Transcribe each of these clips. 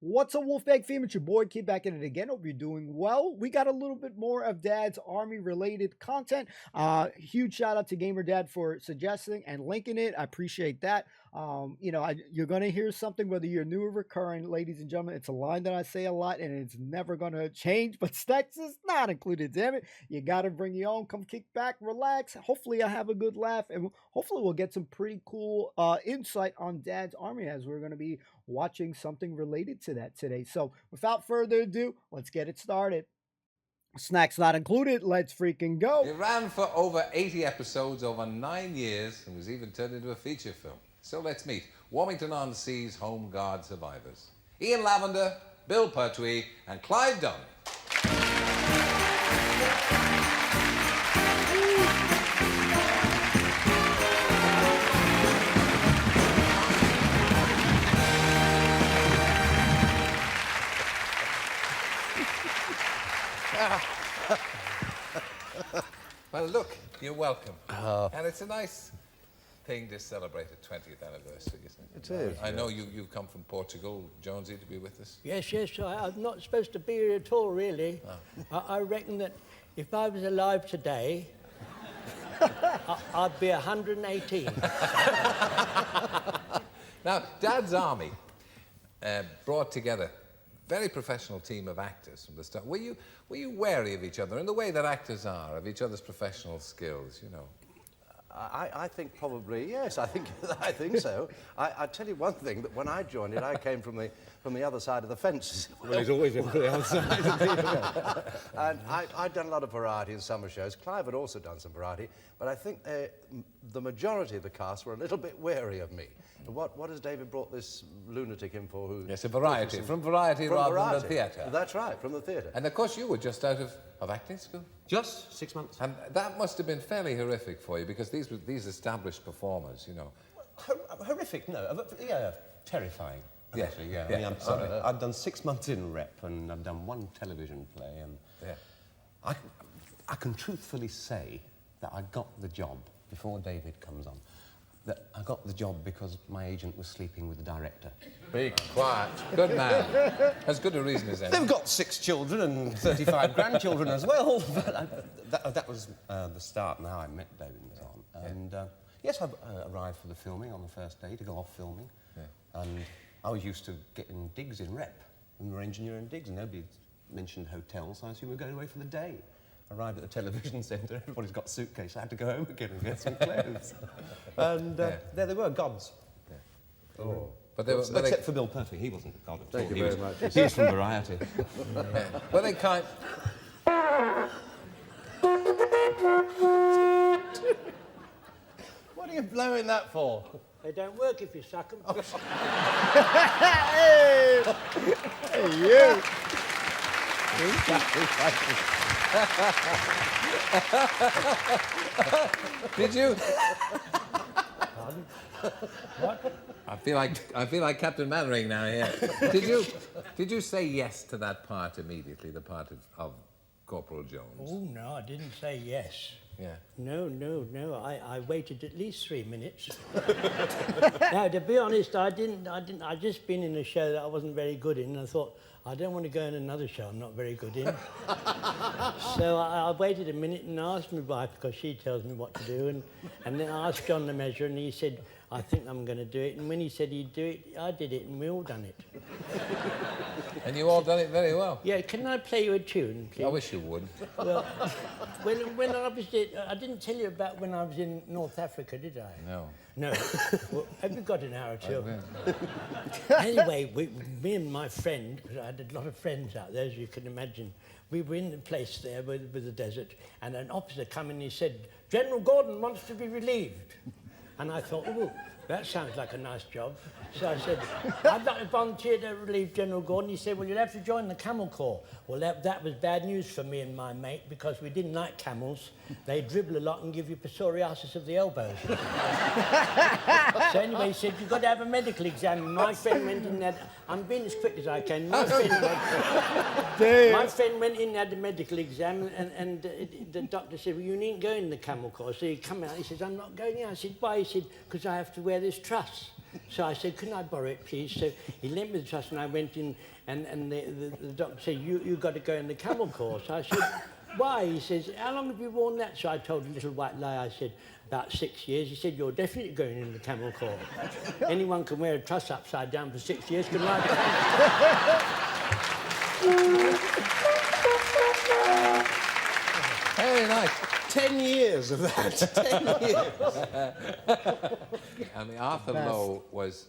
What's up, Wolfpack fam? It's your boy Kid back at it again. Hope you're doing well. We got a little bit more of Dad's Army related content. Huge shout out to Gamer Dad for suggesting and linking it. I appreciate that. You're going to hear something, whether you're new or recurring, ladies and gentlemen. It's a line that I say a lot and it's never going to change, but Stacks is not included. Damn it. You got to bring your own. Come kick back, relax. Hopefully, I have a good laugh and hopefully, we'll get some pretty cool insight on Dad's Army as we're going to be watching something related to that today. So without further ado, let's get it started. Snacks not included. Let's freaking go. It ran for over 80 episodes over 9 years and was even turned into a feature film. So let's meet Warmington-on-Sea's Home Guard survivors. Ian Lavender, Bill Pertwee and Clive Dunn. Well, look, you're welcome. And it's a nice thing to celebrate a 20th anniversary, isn't it? It is. I know you've come from Portugal, Jonesy, to be with us. Yes, I'm not supposed to be here at all, really. Oh. I reckon that if I was alive today, I'd be 118. Now, Dad's Army brought together very professional team of actors from the start. Were you wary of each other in the way that actors are, of each other's professional skills, you know? I think probably, yes, I think so. I tell you one thing, that when I joined it, I came from the other side of the fence. Well, he's always been from the other side. And I'd done a lot of variety in summer shows. Clive had also done some variety, but I think the majority of the cast were a little bit wary of me. What has David brought this lunatic in for? Who Yes, a variety. From variety rather than the theatre. That's right, from the theatre. And of course you were just out of acting school. Just 6 months. And that must have been fairly horrific for you, because these established performers, you know. Horrific, no. Yeah, terrifying. Yeah, Actually, yeah. yeah. I mean, I've done 6 months in rep and I've done one television play, and Yeah. I can truthfully say that I got the job before David comes on. That I got the job because my agent was sleeping with the director. Be quiet. Good man. As good a reason as any. They've got 6 children and 35 grandchildren as well. But that was the start and how I met David was on. And yes, I arrived for the filming on the first day to go off filming. Yeah. And I was used to getting digs in rep. We were engineering digs and nobody mentioned hotels, so I assumed we were going away for the day. Arrived at the television centre, everybody's got suitcases. I had to go home again and get some clothes. And there they were, gods. Yeah. Oh. Except for Bill Pertwee, he wasn't a god at all. Thank you very much. He was from Variety. Yeah. Well, they kind... What are you blowing that for? They don't work if you suck them. Hey, you. Did you? Pardon? What? I feel like Captain Mannering now here. Did you say yes to that part immediately, the part of Corporal Jones? Oh, no, I didn't say yes. Yeah. No. I waited at least 3 minutes. Now, to be honest, I didn't. I'd just been in a show that I wasn't very good in, and I thought, I don't want to go in another show I'm not very good in. So I waited a minute and asked my wife, because she tells me what to do, and then I asked John the measure, and he said, I think I'm going to do it. And when he said he'd do it, I did it, and we all done it. And you all done it very well. Yeah, can I play you a tune, please? I wish you would. Well, when I was I didn't tell you about when I was in North Africa, did I? No. No. Well, have you got an hour or two? Anyway, me and my friend, because I had a lot of friends out there, as you can imagine, we were in the place there with the desert, and an officer came in and he said, General Gordon wants to be relieved. And I thought, oh, that sounds like a nice job. So I said, I'd like to volunteer to relieve General Gordon. He said, well, you'll have to join the Camel Corps. Well, that was bad news for me and my mate, because we didn't like camels. They dribble a lot and give you psoriasis of the elbows. So anyway, he said, you've got to have a medical exam. And my friend went in there. I'm being as quick as I can. My friend went in and had the medical exam, and the doctor said, well, you needn't go in the Camel Corps. So he come out, he says, I'm not going in. I said, why? He said, because I have to wear this truss. So I said, can I borrow it, please? So he lent me the trust, and I went in, and the doctor said, you've got to go in the camel course. I said, why? He says, how long have you worn that? So I told a little white lie. I said, about 6 years. He said, you're definitely going in the camel course. Anyone can wear a truss upside down for 6 years, can ride a camel. Very nice. 10 years of that. 10 years. I mean, Arthur Lowe was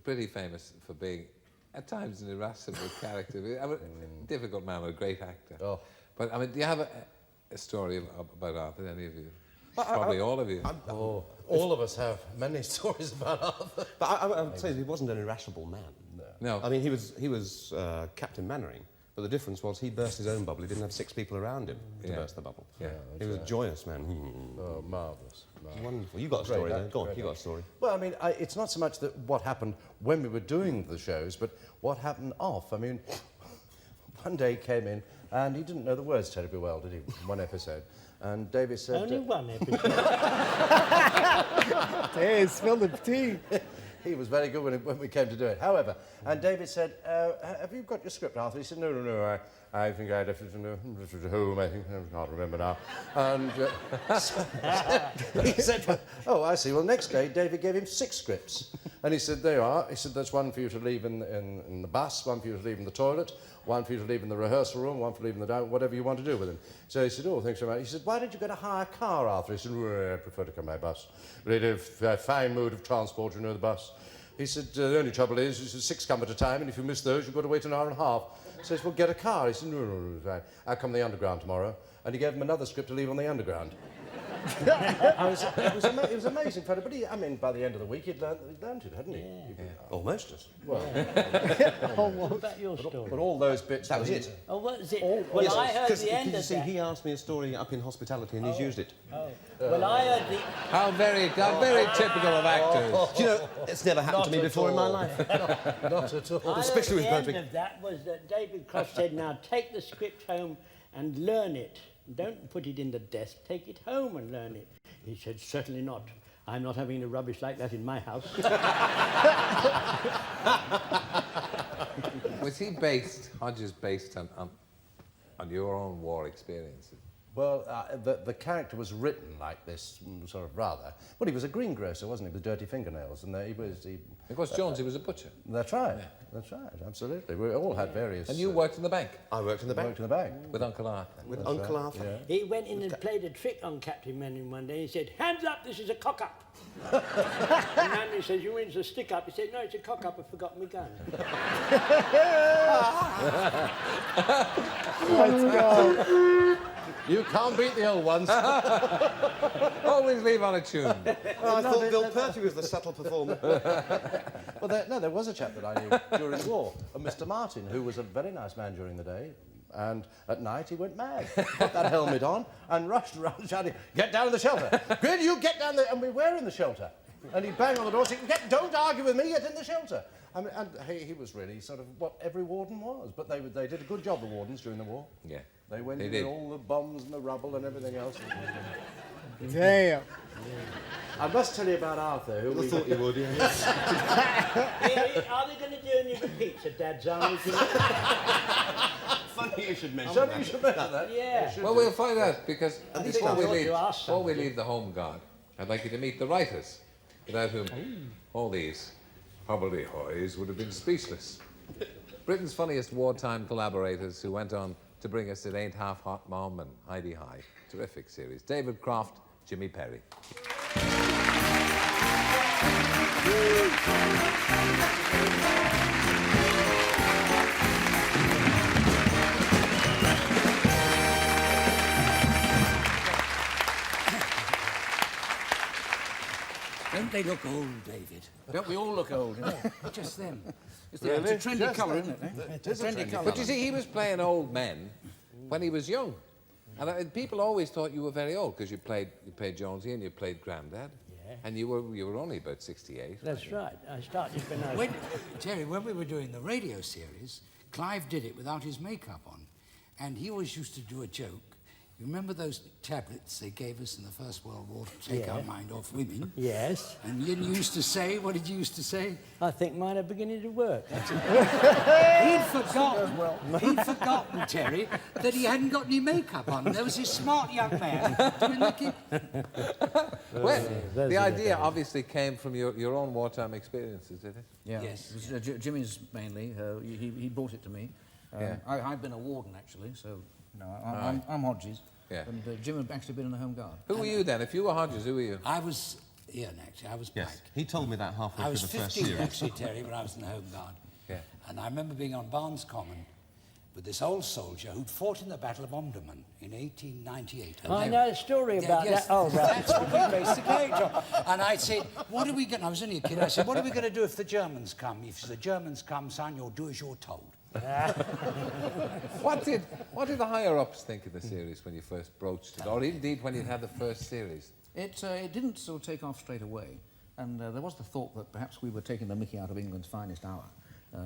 pretty famous for being, at times, an irascible character. I mean, difficult man, a great actor. Oh. But, I mean, do you have a story about Arthur, any of you? Probably all of you. All of us have many stories about Arthur. But I would say he wasn't an irascible man. No. I mean, he was Captain Mannering, but the difference was he burst his own bubble. He didn't have 6 people around him to burst the bubble. Yeah, he was a joyous man. Oh, marvellous. Wonderful. You got a story then. Go on, you got a story. Well, I mean, it's not so much that what happened when we were doing the shows, but what happened off. I mean, one day he came in and he didn't know the words terribly well, did he? One episode. And David said... Only one episode. Hey, spill the tea. He was very good when we came to do it. However, and David said, have you got your script, Arthur? He said, no, I think I left it at home, I think, I can't remember now. And he said, oh, I see. Well, next day, David gave him 6 scripts. And he said, there you are. He said, there's one for you to leave in the bus, one for you to leave in the toilet, one for you to leave in the rehearsal room, one for leaving the down, whatever you want to do with him. So he said, oh, thanks very much. He said, why did you go to hire a car, Arthur? He said, well, I prefer to come by bus. Really a fine mode of transport, you know, the bus. He said, the only trouble is, he said, 6 come at a time, and if you miss those, you've got to wait an hour and a half. He says, well, get a car. He said, no, fine. I'll come the Underground tomorrow. And he gave him another script to leave on the Underground. It was amazing, fellow. But I mean, by the end of the week, he'd learned it, hadn't he? Yeah. Almost. Well, What about your story? but all those bits... That was it. Oh, what is it? All- Well, yes, I heard Because the end you of see, that. he asked me a story up in hospitality and he's used it. Oh. Well, I heard the... How very typical of actors. Do you know, it's never happened to me Not before at in my all. life. Not at all. Especially with the end Patrick. of that was that David Cross said, now take the script home and learn it. Don't put it in the desk, take it home and learn it. He said, certainly not. I'm not having any rubbish like that in my house. Was he Hodges based on your own war experiences? Well, the character was written like this, sort of rather. Well, he was a greengrocer, wasn't he, with dirty fingernails, and Of course, Jones, he was a butcher. That's right. Yeah. That's right. Absolutely. We all had various. And you worked in the bank I worked in the bank. worked in the bank. with Uncle Arthur. With Uncle Arthur. Yeah. He went in and played a trick on Captain Manning one day. He said, hands up, this is a cock-up. And Manning says, you mean it's a stick-up? He said, no, it's a cock-up, I've forgotten my gun. You can't beat the old ones. Always leave on a tune. Oh, I thought Bill Purdy was the subtle performer. Well, there was a chap that I knew during the war, a Mr. Martin, who was a very nice man during the day, and at night he went mad. Put that helmet on and rushed around shouting, get down in the shelter. Grid, you get down there. And we were in the shelter. And he'd bang on the door saying, don't argue with me, get in the shelter. I mean, and he was really sort of what every warden was. But they did a good job, the wardens, during the war. Yeah. They went They in did. with all the bombs and the rubble and everything else. Damn. I must tell you about Arthur, who I thought you would, yeah. Are they going to do any repeats of Dad's Army? Funny you should mention Somebody should mention that. Yeah. Well, we'll find out, because before we I thought leave, you asked before we leave the home guard, I'd like you to meet the writers, without whom all these hobbledehoys would have been speechless. Britain's funniest wartime collaborators who went on to bring us It Ain't Half Hot Mom and Heidi High. Terrific series. David Croft, Jimmy Perry. Don't they look old, David? Don't we all look old? Just them. It's, Really? it's a trendy Just colour, them. isn't it? It is a trendy colour. But you see, he was playing old men when he was young. And people always thought you were very old, because you played Jonesy and you played Grandad. Yeah. And you were only about 68. That's right. I started when I was... Terry, when we were doing the radio series, Clive did it without his makeup on. And he always used to do a joke. You remember those tablets they gave us in the First World War to take our mind off women? Yes. And you used to say, what did you used to say? I think mine are beginning to work. He'd forgotten, Terry, that he hadn't got any makeup on. There was this smart young man doing the kick. Well, the idea obviously came from your own wartime experiences, did it? Yeah. Yes. It was, Jimmy's mainly. He brought it to me. I've been a warden, actually, so I'm Hodges. Yeah. And Jim had actually been in the Home Guard. Who were you then? If you were Hodges, who were you? I was Ian, actually. I was Yes, Pike. he told me that halfway I through was the first 15, series. actually, Terry, when I was in the Home Guard. Yeah. And I remember being on Barnes Common with this old soldier who'd fought in the Battle of Omdurman in 1898. And I know a story about yes, that. Oh, right. That's what we based the character on. And I said, what are we going to... I was only a kid. I said, what are we going to do if the Germans come? If the Germans come, son, you'll do as you're told. What did the higher-ups think of the series when you first broached it, or indeed when you had the first series? It didn't sort of take off straight away. And there was the thought that perhaps we were taking the mickey out of England's finest hour.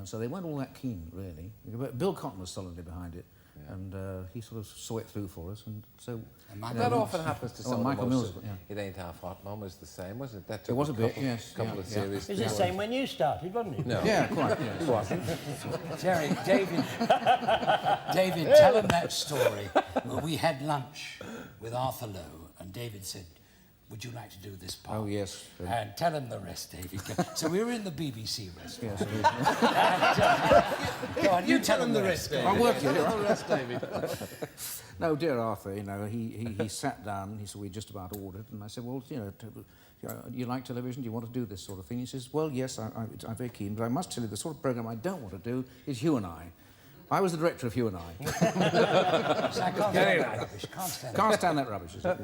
So they weren't all that keen, really. But Bill Cotton was solidly behind it. Yeah. And he sort of saw it through for us, and so... And that often happens to some Michael of the most... Mills, yeah. It Ain't Half Hot Mum was the same, wasn't it? That took It was a bit, yes. couple of series. It was the same when you started, wasn't it? No. Yeah, quite, yes. It wasn't. Terry, David, tell him that story. Well, we had lunch with Arthur Lowe, and David said, would you like to do this part? Oh, yes. And tell him the rest, David. So we were in the BBC restaurant. Yes, Go on, you tell him the rest, David. I'll work you. The rest, David. No, dear Arthur, you know, he sat down, he said, we just about ordered, and I said, well, you know, you like television, do you want to do this sort of thing? He says, well, yes, I'm very keen, but I must tell you, the sort of programme I don't want to do is Hugh and I. I was the director of Hugh and I. So I can't stand that rubbish. Can't stand that rubbish, is it?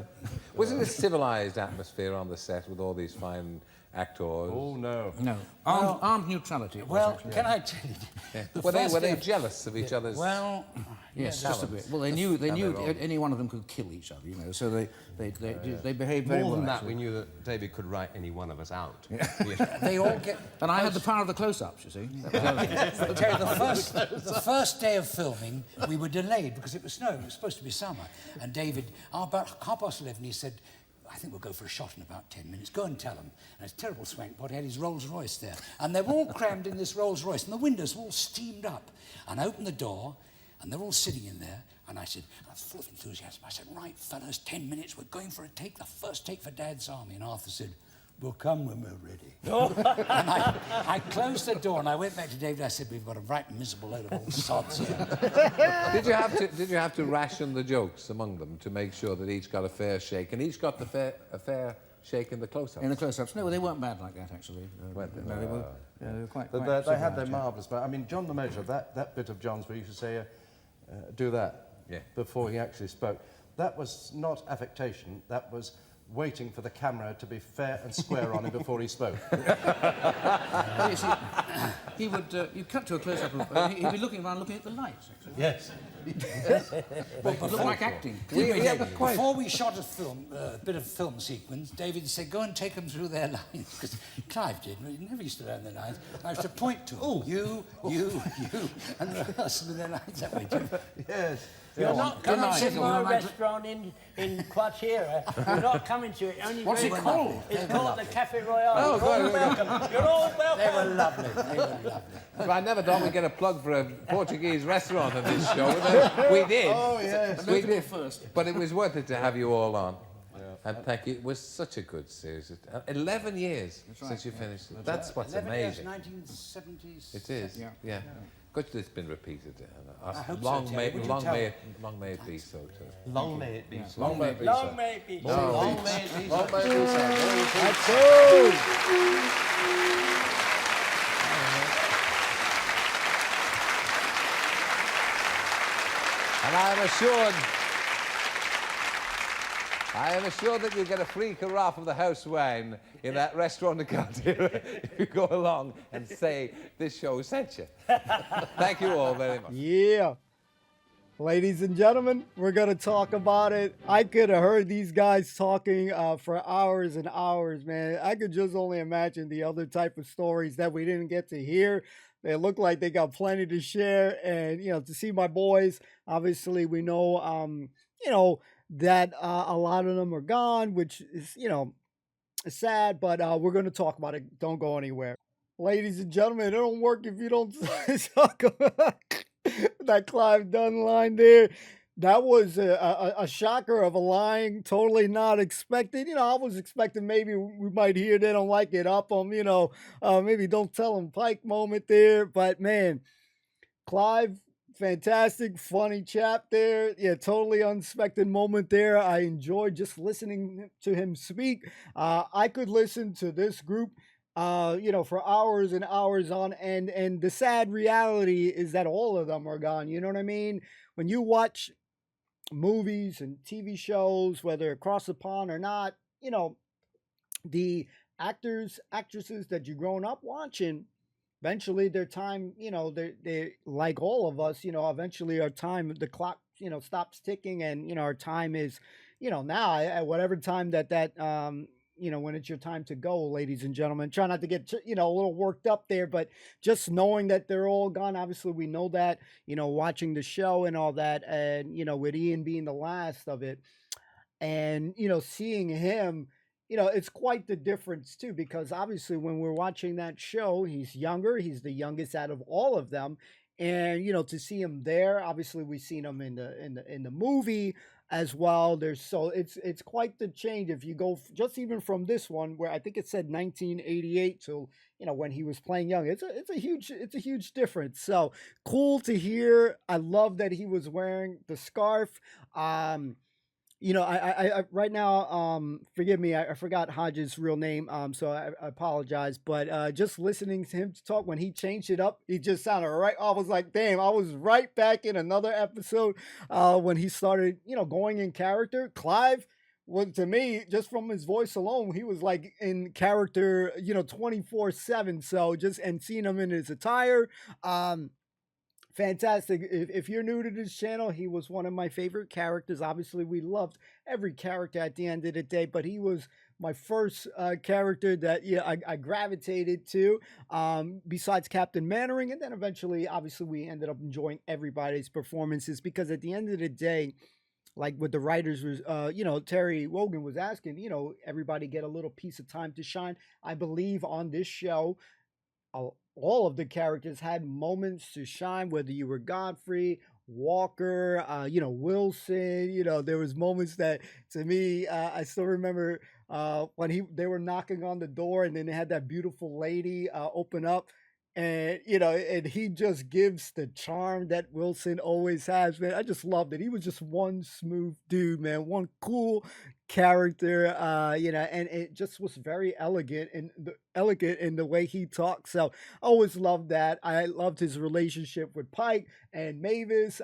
Was it a civilised atmosphere on the set with all these fine actors? Oh, no. No. Armed neutrality. Well, can I tell you? Yeah. Were they jealous of each other's... Well... Yes, just a bit. Well, they knew any one of them could kill each other, you know, so they behaved very well. More than that, actually. we knew that David could write any one of us out. They all get... And I had the power of the close-ups, you see. Terry, the first day of filming, we were delayed because it was snowing. It was supposed to be summer. And David, about 11:30, he said, I think we'll go for a shot in about 10 minutes. Go and tell him. And it's a terrible swank pot. He had his Rolls Royce there. And they were all crammed in this Rolls Royce, and the windows were all steamed up. And I opened the door, and they're all sitting in there. And I said, I was full of enthusiasm. I said, right, fellas, 10 minutes. We're going for a take, the first take for Dad's Army. And Arthur said, we'll come when we're ready. And I closed the door, and I went back to David. I said, we've got a right miserable load of old sods here. Did you have to ration the jokes among them to make sure that each got a fair shake, and each got a fair shake in the close-ups? In the close-ups. No, they weren't bad like that, actually. Weren't they? No, they were, they were quite They had civilised, their yeah. marvellous... But I mean, John the Measure, that bit of John's where you used to say, do that before he actually spoke. That was not affectation, that was waiting for the camera to be fair and square on him before he spoke. Well, you see, he would, you'd cut to a close-up of, he'd be looking around looking at the lights, actually. Yes. It looked like acting. Before we shot a bit of film sequence, David said, go and take them through their lines. Because Clive did. He never used to learn their lines. I used to point to them. You, and rehearse with their lines that way, too. Yes. You're not coming to my restaurant in Quatera. You're not coming to it. Only What's it called? It's called the Cafe Royale. Oh, You're all welcome. You're all welcome. They were lovely. Well, I never thought we'd get a plug for a Portuguese restaurant on this show. We did. Oh, yes. We did first. But it was worth it to have you all on. And thank you. It was such a good series. 11 years since you finished it. That's what's 11 amazing. years, 1970s. It is. Yeah. Good that it's been repeated. I hope so, Long Terry. may Would you long tell- may it be so too. Long may it be. Long may it be Long so. may it be. Long may it be so. Long may it be so. That's good. And I am assured that you get a free carafe of the house wine in that restaurant in Caldera if you go along and say this show sent you. Thank you all very much. Yeah. Ladies and gentlemen, we're going to talk about it. I could have heard these guys talking for hours and hours, man. I could just only imagine the other type of stories that we didn't get to hear. They look like they got plenty to share. And, you know, to see my boys, obviously we know that a lot of them are gone, which is, sad, but we're going to talk about it. Don't go anywhere. Ladies and gentlemen, it don't work if you don't talk about that Clive Dunn line there. That was a shocker of a line, totally not expected. I was expecting maybe we might hear they don't like it up on, maybe don't tell them Pike moment there. But man, Clive, fantastic, funny chap there. Yeah, totally unexpected moment there. I enjoyed just listening to him speak. I could listen to this group, for hours and hours on end. And the sad reality is that all of them are gone. You know what I mean? When you watch movies and TV shows, whether across the pond or not, the actors, actresses that you've grown up watching, eventually their time, they like all of us, eventually our time, the clock, stops ticking, and our time is, now at whatever time that when it's your time to go, ladies and gentlemen. Try not to get a little worked up there, but just knowing that they're all gone. Obviously, we know that, watching the show and all that, and with Ian being the last of it, and seeing him, it's quite the difference too, because obviously when we're watching that show, he's younger, he's the youngest out of all of them, and to see him there, obviously we've seen him in the movie as well. It's quite the change if you go just even from this one, where I think it said 1988 to when he was playing young. It's a huge difference. So cool to hear. I love that he was wearing the scarf. I right now, forgive me, I forgot Hodges' real name, so I apologize, but just listening to him talk, when he changed it up, he just sounded right. I was like, damn, I was right back in another episode when he started, going in character. Clive was, to me, just from his voice alone, he was like in character, 24/7. So and seeing him in his attire, fantastic. If you're new to this channel, he was one of my favorite characters. Obviously, we loved every character at the end of the day, but he was my first character that I gravitated to, besides Captain Mannering. And then eventually, obviously, we ended up enjoying everybody's performances, because at the end of the day, like what the writers was, Terry Wogan was asking, everybody get a little piece of time to shine. I believe on this show, all of the characters had moments to shine, whether you were Godfrey, Walker, Wilson. There was moments that, to me, I still remember when they were knocking on the door, and then they had that beautiful lady open up, and and he just gives the charm that Wilson always has, man. I just loved it. He was just one smooth dude, man, one cool character, and it just was very elegant in the way he talks. So I always loved that. I loved his relationship with Pike and Mavis.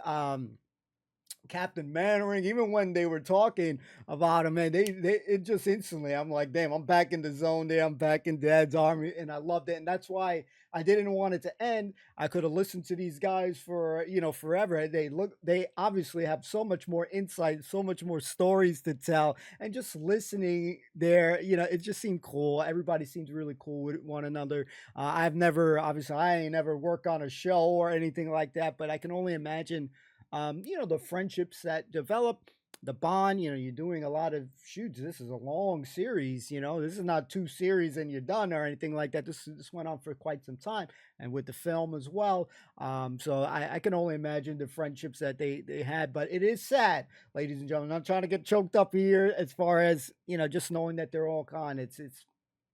Captain Mannering, even when they were talking about him, man, it just instantly, I'm like, damn, I'm back in the zone there. I'm back in Dad's army, and I loved it. And that's why I didn't want it to end. I could have listened to these guys for, forever. They obviously have so much more insight, so much more stories to tell, and just listening there, it just seemed cool. Everybody seems really cool with one another. I ain't never worked on a show or anything like that, but I can only imagine the friendships that develop, the bond. You're doing a lot of shoots. This is a long series. This is not 2 series and you're done or anything like that. This went on for quite some time, and with the film as well. So I can only imagine the friendships that they had. But it is sad, ladies and gentlemen. I'm not trying to get choked up here as far as just knowing that they're all gone. It's it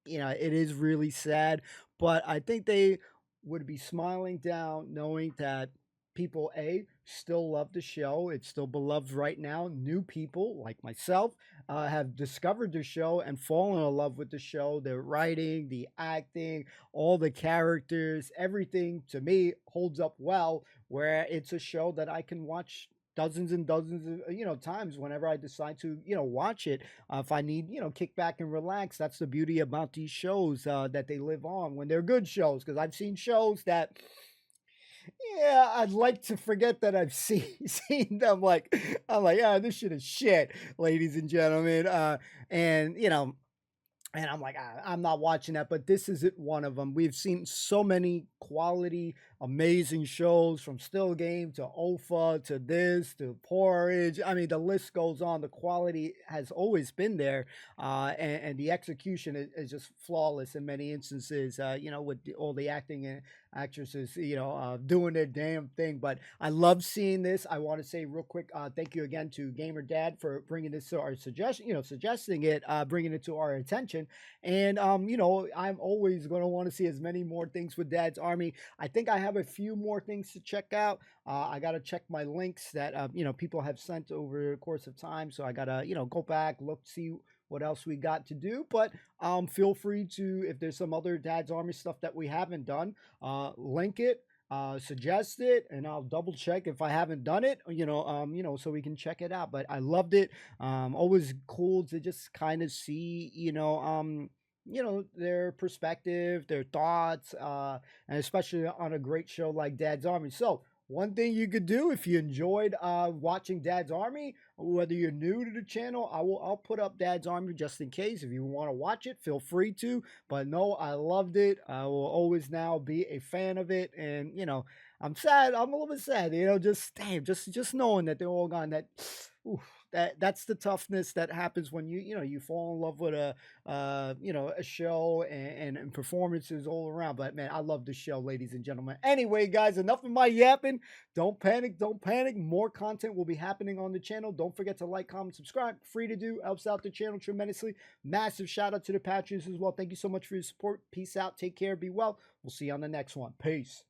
is really sad. But I think they would be smiling down knowing that people still love the show. It's still beloved right now. New people like myself have discovered the show and fallen in love with the show. The writing, the acting, all the characters, everything to me holds up well, where it's a show that I can watch dozens and dozens of times whenever I decide to watch it. If I need kick back and relax, that's the beauty about these shows, that they live on when they're good shows, because I've seen shows that I'd like to forget that I've seen them. I'm like, this shit is shit, ladies and gentlemen. And And I'm like, I'm not watching that, but this isn't one of them. We've seen so many quality, amazing shows from Still Game to Ofa to this to Porridge. I mean, the list goes on. The quality has always been there, and the execution is just flawless in many instances. With all the acting and actresses, doing their damn thing. But I love seeing this. I want to say real quick, thank you again to Gamer Dad for bringing this to our suggesting it, bringing it to our attention. And I'm always going to want to see as many more things with Dad's Army. I think I have a few more things to check out. I got to check my links that people have sent over the course of time. So I got to go back, look, see what else we got to do. But feel free to, if there's some other Dad's Army stuff that we haven't done, link it, suggest it, and I'll double check if I haven't done it, so we can check it out. But I loved it. Always cool to just kind of see, their perspective, their thoughts, and especially on a great show like Dad's Army. So one thing you could do if you enjoyed watching Dad's Army, whether you're new to the channel, I'll put up Dad's Army just in case. If you want to watch it, feel free to. But no, I loved it. I will always now be a fan of it. And I'm sad. I'm a little bit sad. Just knowing that they're all gone. That's the toughness that happens when you fall in love with a show and performances all around. But man, I love the show, ladies and gentlemen. Anyway, guys, enough of my yapping. Don't panic. More content will be happening on the channel. Don't forget to like, comment, subscribe. Free to do. Helps out the channel tremendously. Massive shout out to the patrons as well. Thank you so much for your support. Peace out. Take care. Be well. We'll see you on the next one. Peace.